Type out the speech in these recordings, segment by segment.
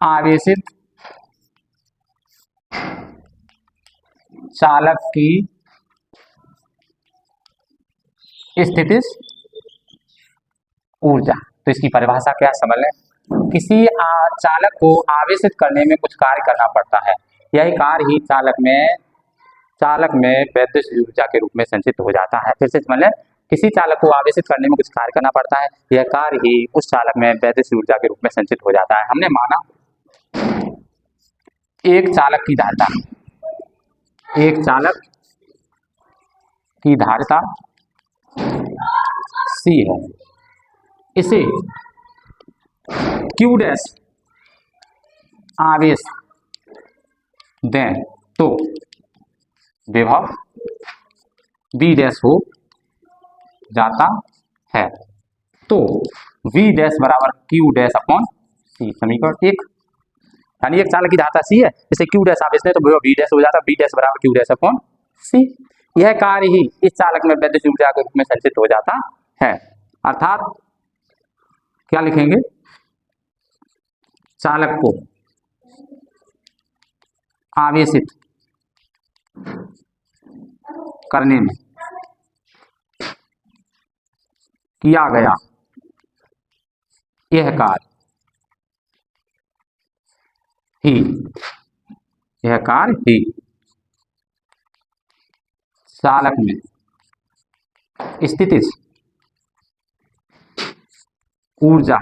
आवेशित चालक की स्थितिज ऊर्जा। तो इसकी परिभाषा क्या समझ लें। किसी चालक को आवेशित करने में कुछ कार्य करना पड़ता है, यही कार्य ही चालक में वैद्युत ऊर्जा के रूप में संचित हो जाता है। फिर से समझ लें, किसी चालक को आवेशित करने में कुछ कार्य करना पड़ता है, यह कार्य ही उस चालक में वैद्युत ऊर्जा के रूप में संचित हो जाता है। हमने माना एक चालक की धारिता C है, इसे Q डैश आवेश दें तो विभव V डैश हो जाता है। तो V डैश बराबर Q डैश अपॉन C, समीकरण 1। यानी एक चालक की धारिता C है, इसे Q डैश आवेश दें तो विभव V डैश हो जाता है, V डैश बराबर Q डैश अपॉन C। यह कार्य ही इस चालक में वैद्युत ऊर्जा के रूप में संचित हो जाता है। अर्थात क्या लिखेंगे, चालक को आवेशित करने में किया गया यह कार्य ही चालक में स्थितिज ऊर्जा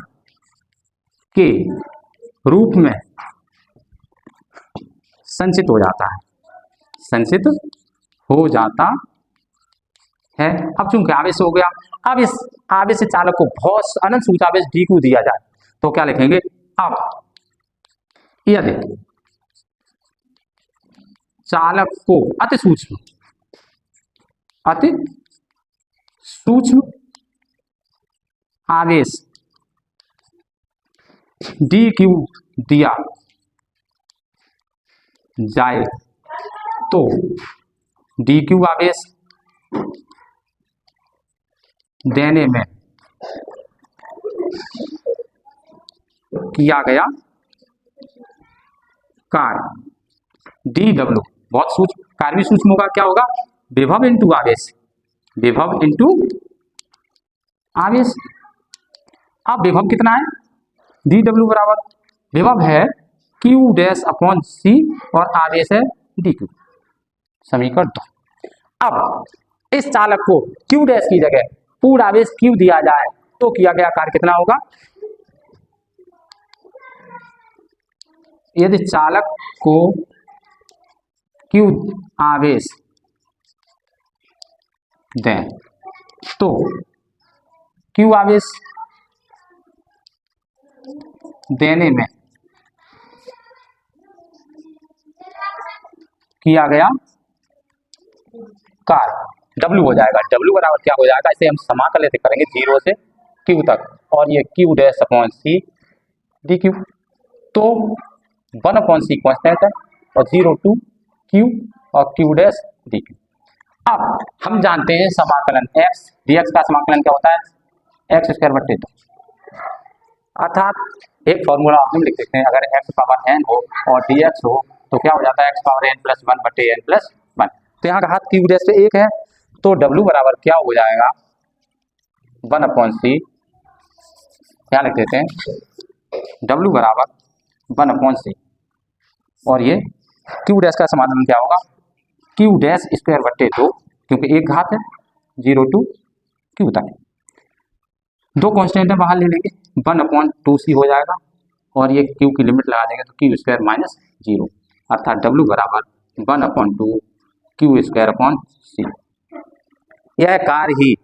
के रूप में संचित हो जाता है। अब चूंकि आवेश हो गया, अब इस आवेश से चालक को बहुत अनंत सूक्ष्म आवेश dq दिया जाए तो क्या लिखेंगे। अब यदि चालक को अति सूक्ष्म आवेश dq दिया जाए तो dq आवेश देने में किया गया कार्य dw बहुत सूक्ष्म, कार्य भी सूक्ष्म होगा, क्या होगा, विभव इंटू आवेश। अब विभव कितना है, dw बराबर विभव है Q डैश अपॉन C और आवेश है dq, समीकरण 2। अब इस चालक को Q डैश की जगह पूर्ण आवेश Q दिया जाए तो किया गया कार्य कितना होगा। यदि चालक को Q आवेश दें तो Q आवेश देने में किया गया कार्य W हो जाएगा। W बराबर क्या हो जाएगा, इसे हम समाकलित करेंगे 0 से Q तक, और ये Q dash upon C dq। तो 1 अपॉन C कांस्टेंट है और 0 टू Q और Q डैश dq। अब हम जानते हैं समाकलन x dx का समाकलन क्या होता है, x स्क्वायर बटे 2। अर्थात एक फॉर्मूला आप लिख सकते हैं, अगर x पावर n हो और dx हो तो क्या हो जाता है, x पावर n प्लस 1 बटे n प्लस 1। तो यहाँ का हाथ Q डैश से 1 है तो W बराबर क्या हो जाएगा, 1 अपॉन C, क्या लिख देते हैं, W बराबर 1 अपॉन C, और ये Q डैश का समाधान क्या होगा, Q डैश स्क्वायर बटे 2, क्योंकि एक घात है 0 टू Q तक। दो कांस्टेंट है बाहर ले लेंगे, 1 अपॉन 2C हो जाएगा और ये Q की लिमिट लगा देंगे तो Q स्क्वायर माइनस 0, अर्थात W बराबर 1 upon 2 Q square upon C। यह कार्य ही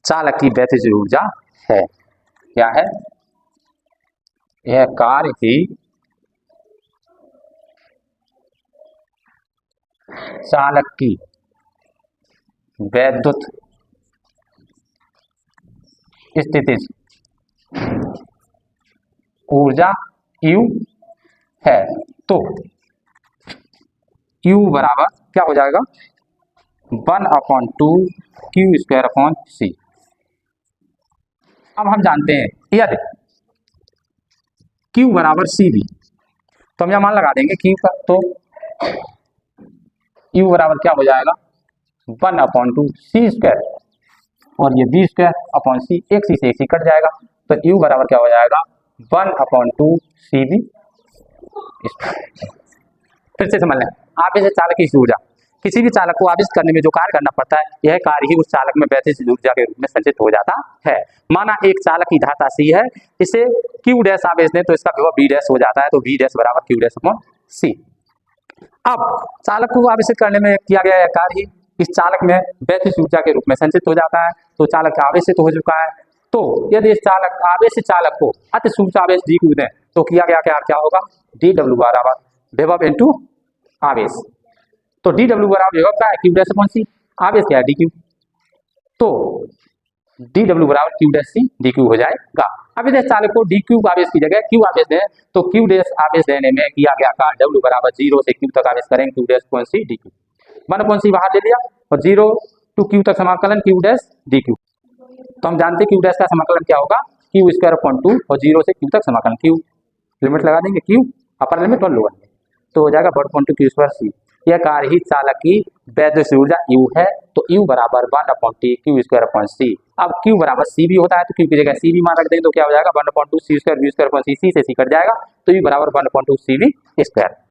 चालक की वैद्युत ऊर्जा है। क्या है, यह कार्य ही चालक की वैद्युत स्थितिज ऊर्जा U है। तो U बराबर क्या हो जाएगा, 1 upon 2 Q square upon C। अब हम जानते हैं यदि Q बराबर C भी तो हम यहाँ मान लगा देंगे क्यू का, तो यू बराबर क्या हो जाएगा 1/2 सी स्क्वायर, और ये बी स्क्वायर अपॉन सी, एक सी से एक सी कट जाएगा, तो यू बराबर क्या हो जाएगा 1/2 सी बी। फिर से समझ लें, आवेश चालक की ऊर्जा, किसी भी चालक को आवेश करने में जो कार्य करना पड़ता है, यह कार्य ही उस चालक में वैद्युत ऊर्जा के रूप में संचित हो जाता है। माना एक चालक की धाता सी है, इसे क्यू डैश आवेश दें तो इसका विभव बी डैश हो जाता है, तो बी डैश बराबर क्यू डैश अपॉन सी। अब चालक को आवेशित करने में किया गया यह कार्य ही इस चालक में वैद्युत ऊर्जा के रूप में संचित हो जाता है, तो चालक आवेशित हो चुका है। तो यदि इस चालक आवेशित चालक को अति सूक्ष्म आवेश डी क्यू दें तो किया गया क्या होगा, डी डब्ल्यू बराबर विभव इंटू आवेश। तो डी डब्ल्यू बराबर विभव का है क्यू डैश अपॉन सी, आवेश क्या है डी क्यू, तो डी डब्ल्यू बराबर Q dash C D Q हो जाएगा। अब इस चालक को डी क्यू आवेश की जगह क्यू आवेश दें तो क्यू डैश आवेश देने में किया गया कार्य डब्ल्यू बराबर 0 से क्यू तक आवेश करेंगे, Q dash upon C D Q, 1/c बाहर ले लिया और 0 to क्यू तक समाकलन क्यू डैश डी क्यू। तो हम जानते हैं क्यू डैश का समाकलन क्या होगा, क्यू स्क्वायर अपॉन 2 और 0 से क्यू तक समाकलन, क्यू लिमिट लगा देंगे, क्यू अपर लिमिट और लोअर लिमिट, तो हो जाएगा 1/2 क्यू स्क्वायर सी। यह कार्य ही चालक की वैद्युत ऊर्जा यू है, तो यू बराबर 1/t क्यू स्क्वायर अपॉन सी। अब क्यू बराबर सी भी होता है, तो क्यू की जगह सी भी मान रख देंगे, तो क्या हो जाएगा 1/2 सी स्क्वायर वी स्क्वायर अपॉन सी, सी से सी कट जाएगा, तो यू बराबर 1/2 सी वी स्क्वायर।